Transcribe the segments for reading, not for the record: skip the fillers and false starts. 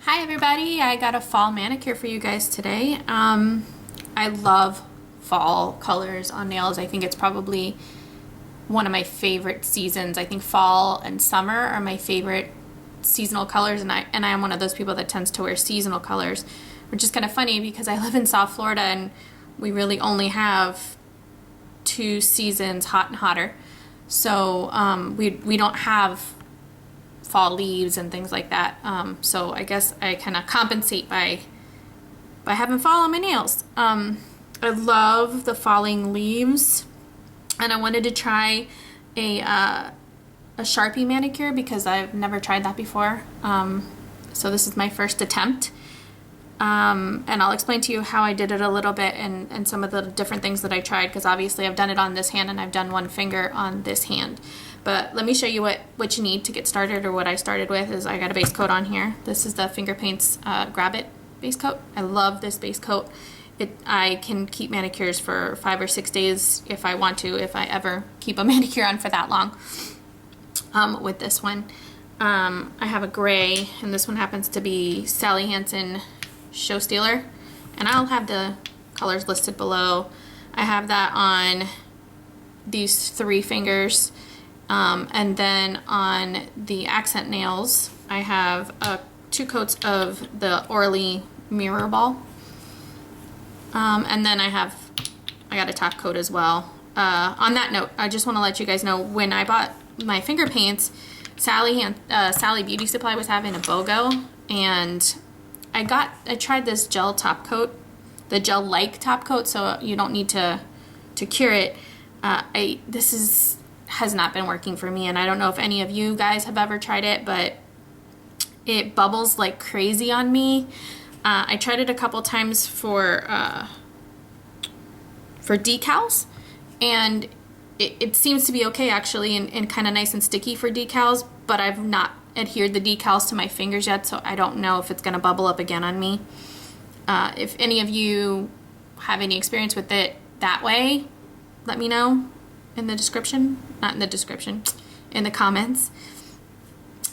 Hi everybody, I got a fall manicure for you guys today. I love fall colors on nails. I think it's probably one of my favorite seasons. I think fall and summer are my favorite seasonal colors, and I am one of those people that tends to wear seasonal colors, which is kind of funny because I live in South Florida and we really only have two seasons, hot and hotter. So we don't have fall leaves and things like that. So I guess I kind of compensate by having fall on my nails. I love the falling leaves, and I wanted to try a Sharpie manicure because I've never tried that before. So this is my first attempt. And I'll explain to you how I did it a little bit and some of the different things that I tried, because obviously I've done it on this hand and I've done one finger on this hand. But let me show you what you need to get started, or what I started with is I got a base coat on here. This is the Finger Paints Grab It base coat. I love this base coat. I can keep manicures for 5 or 6 days if I want to, if I ever keep a manicure on for that long. With this one, I have a gray, and this one happens to be Sally Hansen Show Stealer, and I'll have the colors listed below. I have that on these 3 fingers, and then on the accent nails I have 2 coats of the Orly Mirrorball, and then I got a top coat as well. On that note, I just want to let you guys know, when I bought my finger paints, Sally Beauty Supply was having a BOGO, and I tried this gel top coat, the gel-like top coat, so you don't need to cure it. This has not been working for me, and I don't know if any of you guys have ever tried it, but it bubbles like crazy on me. I tried it a couple times for decals, and it seems to be okay actually, and kind of nice and sticky for decals, but I've not adhered the decals to my fingers yet, so I don't know if it's going to bubble up again on me. If any of you have any experience with it that way, let me know in the description, not in the description, in the comments.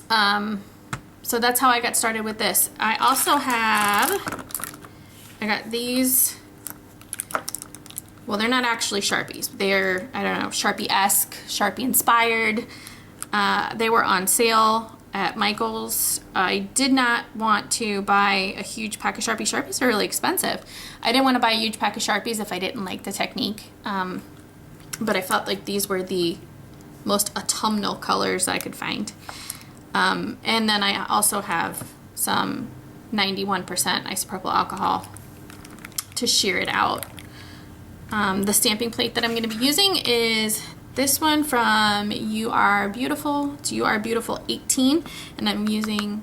So that's how I got started with this. I also I got these, well, they're not actually Sharpies. They're, I don't know, Sharpie-esque, Sharpie-inspired. They were on sale at Michael's. I did not want to buy a huge pack of Sharpies. Sharpies are really expensive. I didn't want to buy a huge pack of Sharpies if I didn't like the technique. But I felt like these were the most autumnal colors I could find. And then I also have some 91% isopropyl alcohol to shear it out. The stamping plate that I'm going to be using is this one from You Are Beautiful. It's You Are Beautiful 18, and I'm using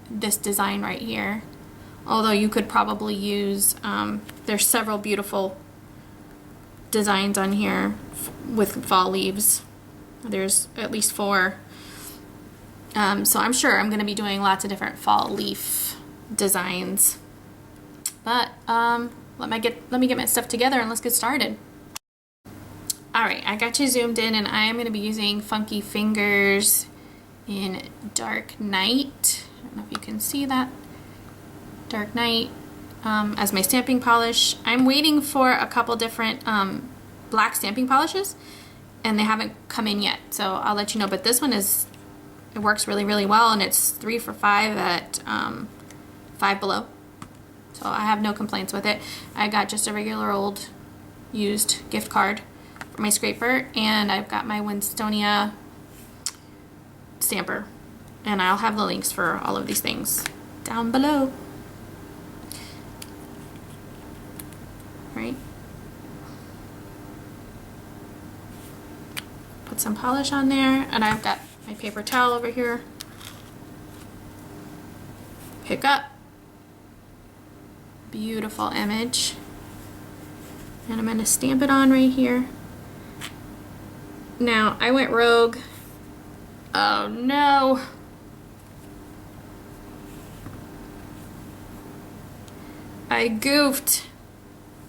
this design right here. Although you could probably use, there's several beautiful designs on here with fall leaves. There's at least 4. So I'm sure I'm going to be doing lots of different fall leaf designs. But let me get my stuff together and let's get started. Alright, I got you zoomed in, and I am going to be using Funky Fingers in Dark Night. I don't know if you can see that. Dark Night as my stamping polish. I'm waiting for a couple different black stamping polishes, and they haven't come in yet, so I'll let you know. But this one it works really, really well, and it's 3 for $5 at Five Below. So I have no complaints with it. I got just a regular old used gift card for my scraper, and I've got my Winstonia stamper, and I'll have the links for all of these things down below. Right? Put some polish on there, and I've got my paper towel over here. Pick up. Beautiful image. And I'm going to stamp it on right here. Now, I went rogue. Oh no. I goofed.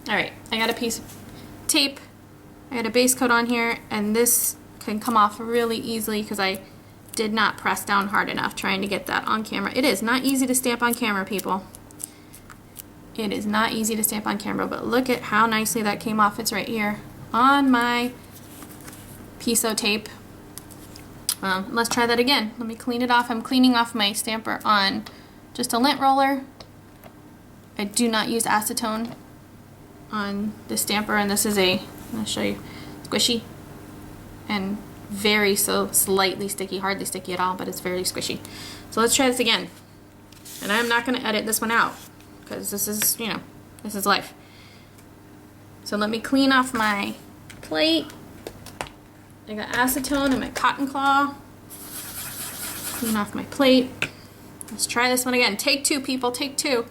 Alright, I got a piece of tape. I got a base coat on here, and this can come off really easily because I did not press down hard enough trying to get that on camera. It is not easy to stamp on camera, people. It is not easy to stamp on camera, but look at how nicely that came off. It's right here on my piece of tape. Let's try that again. Let me clean it off. I'm cleaning off my stamper on just a lint roller. I do not use acetone on the stamper, and this is I'm going to show you, squishy and very slightly sticky, hardly sticky at all, but it's very squishy. So let's try this again. And I'm not going to edit this one out because this is, you know, this is life. So let me clean off my plate. I got acetone and my cotton claw. Clean off my plate. Let's try this one again. Take two, people, take two.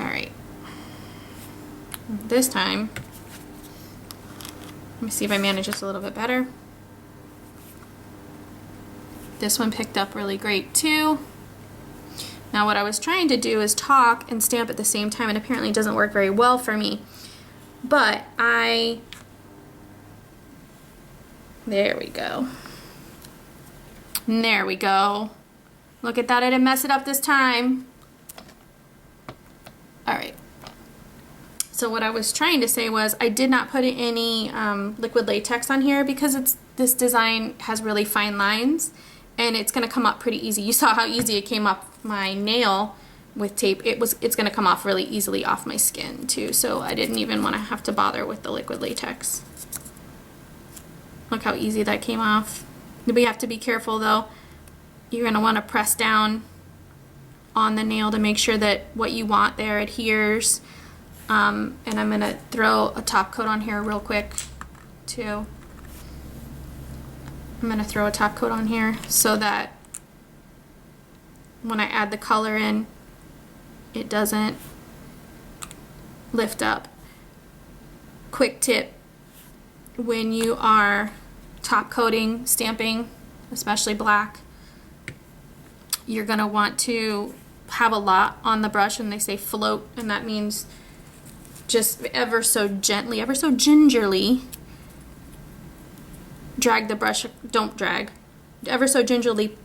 All right. This time, let me see if I manage this a little bit better. This one picked up really great too. Now what I was trying to do is talk and stamp at the same time, and apparently it doesn't work very well for me. But there we go. And there we go. Look at that, I didn't mess it up this time. All right. So what I was trying to say was I did not put any liquid latex on here because this design has really fine lines and it's going to come up pretty easy. You saw how easy it came off my nail with tape. It's going to come off really easily off my skin too, so I didn't even want to have to bother with the liquid latex. Look how easy that came off. We have to be careful though. You're going to want to press down on the nail to make sure that what you want there adheres. And I'm going to throw a top coat on here real quick too. I'm going to throw a top coat on here so that when I add the color in, it doesn't lift up. Quick tip, when you are top coating, stamping, especially black, you're going to want to have a lot on the brush, and they say float, and that means just ever so gently, ever so gingerly drag the brush, don't drag, ever so gingerly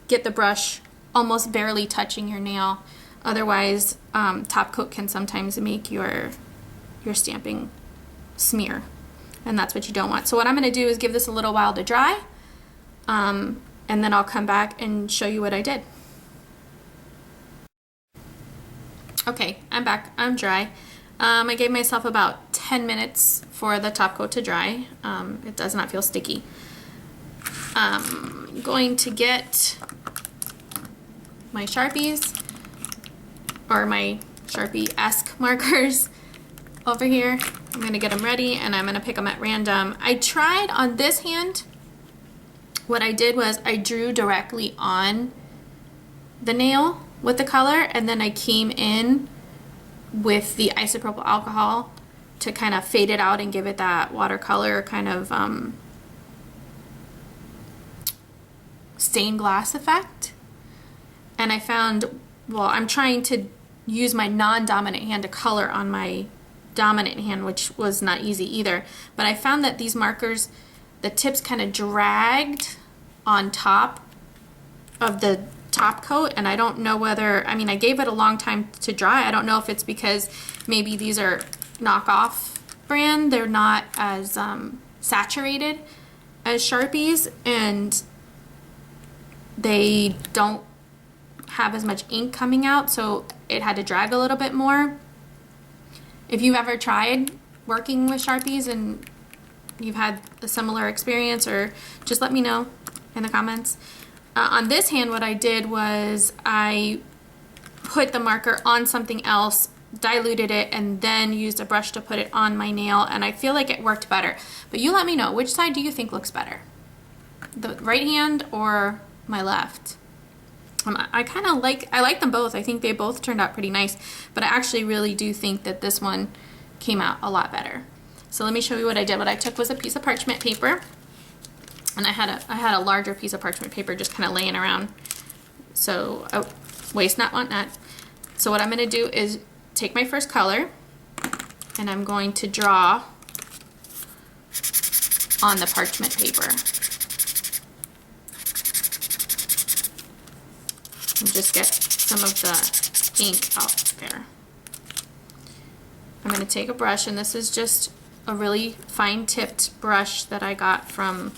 get the brush almost barely touching your nail. Otherwise, top coat can sometimes make your stamping smear, and that's what you don't want. So what I'm going to do is give this a little while to dry, and then I'll come back and show you what I did. Okay, I'm back. I'm dry. I gave myself about 10 minutes for the top coat to dry. It does not feel sticky. I'm going to get my Sharpies, or my Sharpie-esque markers over here. I'm going to get them ready, and I'm going to pick them at random. I tried on this hand. What I did was I drew directly on the nail with the color, and then I came in with the isopropyl alcohol to kind of fade it out and give it that watercolor kind of stained glass effect. And I found, well, I'm trying to use my non-dominant hand to color on my dominant hand, which was not easy either. But I found that these markers, the tips kind of dragged on top of the top coat, and I don't know whether, I mean, I gave it a long time to dry. I don't know if it's because maybe these are knockoff brand, they're not as saturated as Sharpies, and they don't have as much ink coming out, so it had to drag a little bit more. If you've ever tried working with Sharpies and you've had a similar experience, or just let me know in the comments. On this hand, what I did was I put the marker on something else, diluted it, and then used a brush to put it on my nail, and I feel like it worked better. But you let me know, which side do you think looks better? The right hand or my left? I like them both. I think they both turned out pretty nice, but I actually really do think that this one came out a lot better. So let me show you what I did. What I took was a piece of parchment paper, and I had a larger piece of parchment paper just kind of laying around. So, oh, waste not, want not. So what I'm going to do is take my first color, and I'm going to draw on the parchment paper. and just get some of the ink out there. I'm going to take a brush, and this is just a really fine tipped brush that I got from,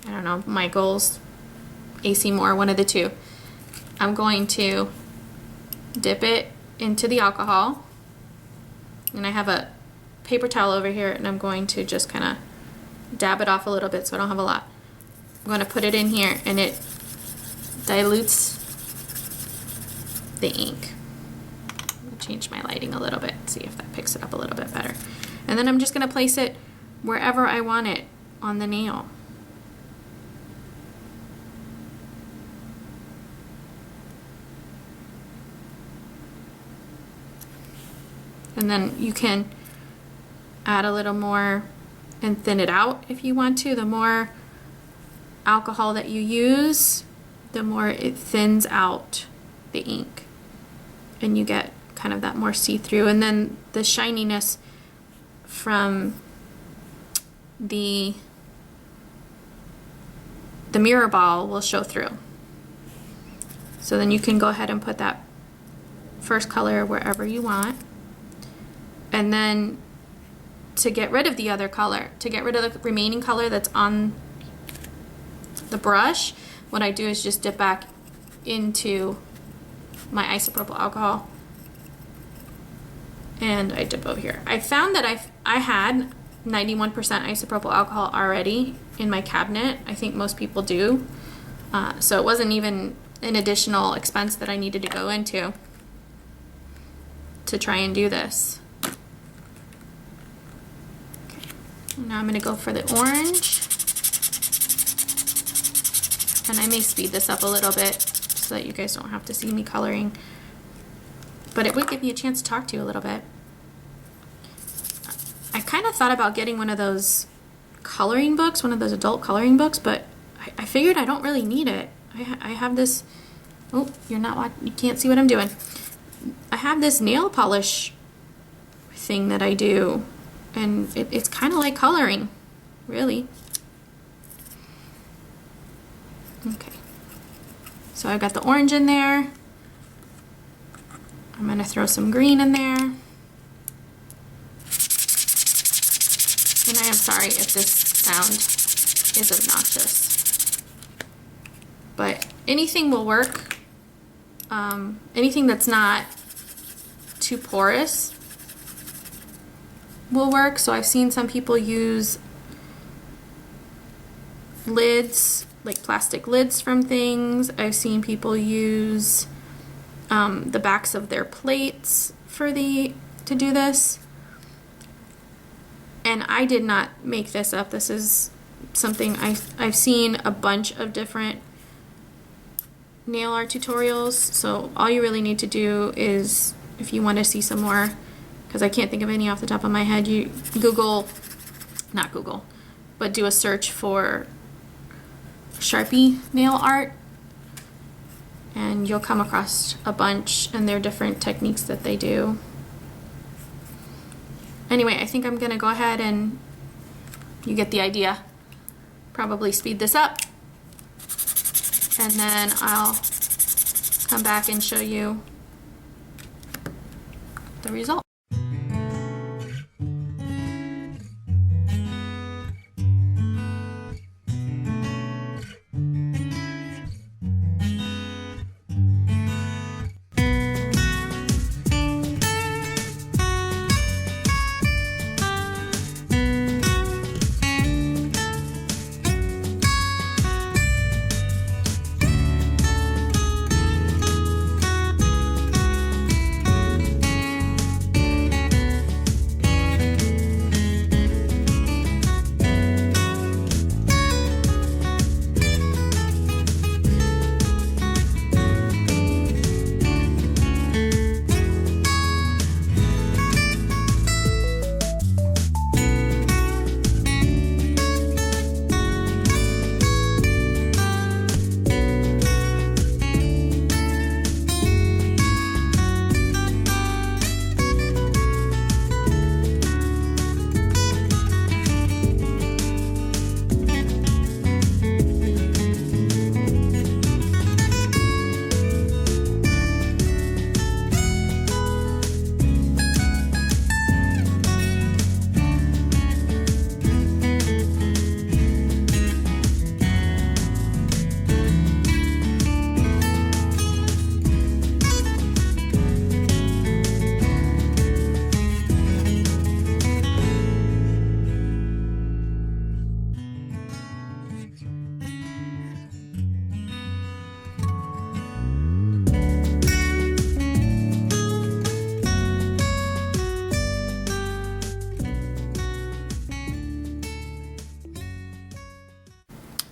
I don't know, Michael's, AC Moore, one of the two. I'm going to dip it into the alcohol, and I have a paper towel over here, and I'm going to just kind of dab it off a little bit so I don't have a lot. I'm going to put it in here, and it dilutes the ink. I'll change my lighting a little bit, see if that picks it up a little bit better. And then I'm just going to place it wherever I want it on the nail. And then you can add a little more and thin it out if you want to. The more alcohol that you use, the more it thins out the ink, and you get kind of that more see-through. And then the shininess from the Mirrorball will show through. So then you can go ahead and put that first color wherever you want. And then to get rid of the other color, to get rid of the remaining color that's on the brush, what I do is just dip back into my isopropyl alcohol, and I dip over here. I found that I had 91% isopropyl alcohol already in my cabinet. I think most people do. So it wasn't even an additional expense that I needed to go into to try and do this. Now I'm going to go for the orange, and I may speed this up a little bit so that you guys don't have to see me coloring, but it would give me a chance to talk to you a little bit. I kind of thought about getting one of those coloring books, one of those adult coloring books, but I figured I don't really need it. I have this, oh, you're not watching, you can't see what I'm doing. I have this nail polish thing that I do, and it's kind of like coloring, really. Okay, so I've got the orange in there. I'm going to throw some green in there. And I am sorry if this sound is obnoxious, but anything will work. Anything that's not too porous will work. So I've seen some people use lids, like plastic lids from things. I've seen people use the backs of their plates to do this. And I did not make this up. This is something I've seen a bunch of different nail art tutorials. So all you really need to do is, if you want to see some more, because I can't think of any off the top of my head, you not Google, but do a search for Sharpie nail art, and you'll come across a bunch, and there are different techniques that they do. Anyway, I think I'm gonna go ahead, and you get the idea. Probably speed this up, and then I'll come back and show you the result.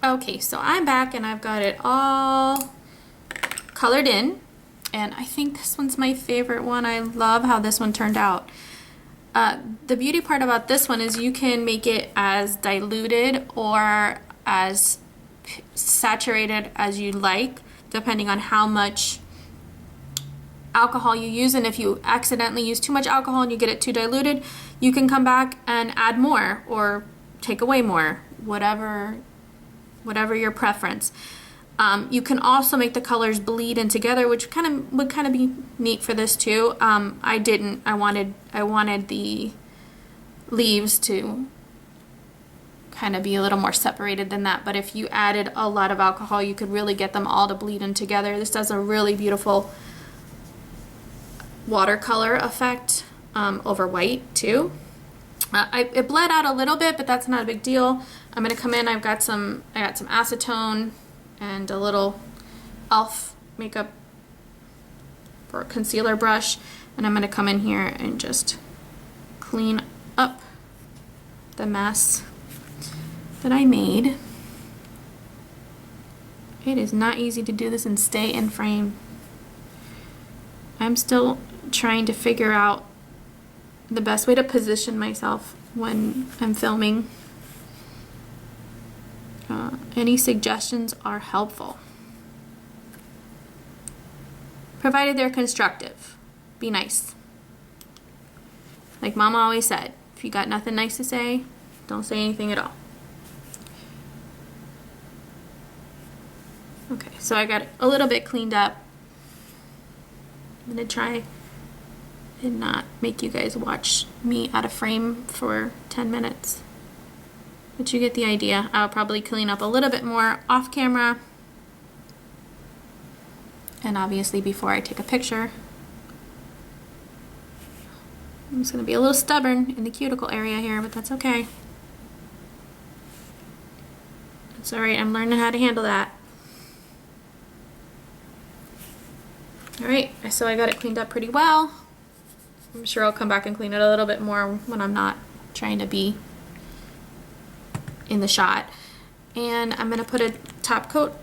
Okay, so I'm back and I've got it all colored in, and I think this one's my favorite one. I love how this one turned out. The beauty part about this one is you can make it as diluted or as saturated as you like, depending on how much alcohol you use. And if you accidentally use too much alcohol and you get it too diluted, you can come back and add more or take away more, whatever your preference. You can also make the colors bleed in together, which would kind of be neat for this too. I didn't. I wanted the leaves to kind of be a little more separated than that. But if you added a lot of alcohol, you could really get them all to bleed in together. This does a really beautiful watercolor effect over white too. It bled out a little bit, but that's not a big deal. I'm gonna come in. I got some acetone and a little e.l.f. makeup for concealer brush, and I'm gonna come in here and just clean up the mess that I made. It is not easy to do this and stay in frame. I'm still trying to figure out the best way to position myself when I'm filming. Any suggestions are helpful, provided they're constructive. Be nice. Like Mama always said, if you got nothing nice to say, don't say anything at all. Okay, so I got it a little bit cleaned up. I'm gonna try and not make you guys watch me out of frame for 10 minutes. But you get the idea. I'll probably clean up a little bit more off camera. And obviously before I take a picture. I'm just gonna be a little stubborn in the cuticle area here, but that's okay. It's alright, I'm learning how to handle that. Alright, so I got it cleaned up pretty well. I'm sure I'll come back and clean it a little bit more when I'm not trying to be in the shot. And I'm gonna put a top coat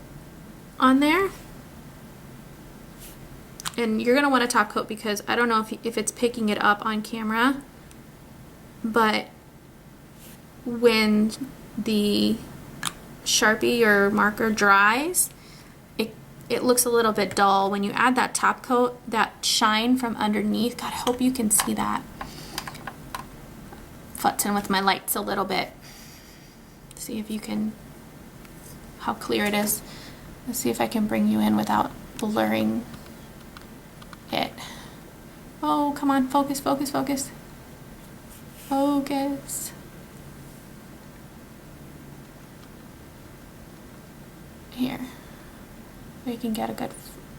on there. And you're gonna want a top coat because I don't know if it's picking it up on camera, but when the Sharpie or marker dries, it looks a little bit dull. When you add that top coat, that shine from underneath, God, I hope you can see that. Futzing with my lights a little bit. See if you can, how clear it is. Let's see if I can bring you in without blurring it. Oh, come on, focus, focus, focus. Focus. Here. We can get a good,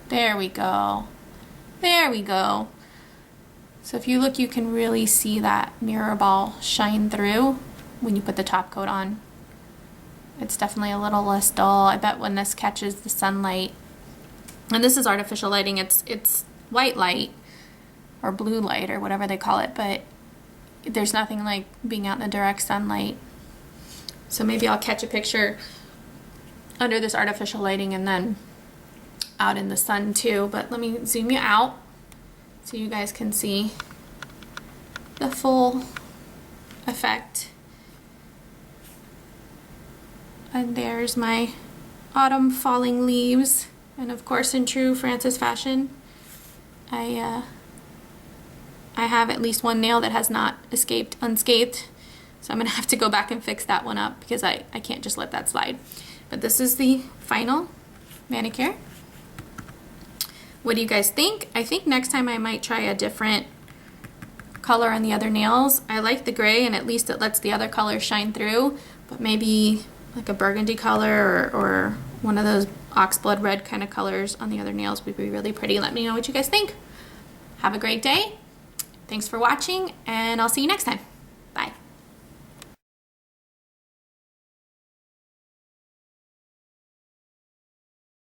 there we go. There we go. So if you look, you can really see that mirror ball shine through when you put the top coat on. It's definitely a little less dull. I bet when this catches the sunlight, and this is artificial lighting, it's white light or blue light or whatever they call it, but there's nothing like being out in the direct sunlight. So maybe I'll catch a picture under this artificial lighting and then out in the sun too. But let me zoom you out so you guys can see the full effect. And there's my autumn falling leaves. And of course, in true Frances fashion, I have at least one nail that has not escaped unscathed. So I'm gonna have to go back and fix that one up because I can't just let that slide. But this is the final manicure. What do you guys think? I think next time I might try a different color on the other nails. I like the gray, and at least it lets the other colors shine through, but maybe like a burgundy color or one of those oxblood red kind of colors on the other nails would be really pretty. Let me know what you guys think. Have a great day. Thanks for watching, and I'll see you next time.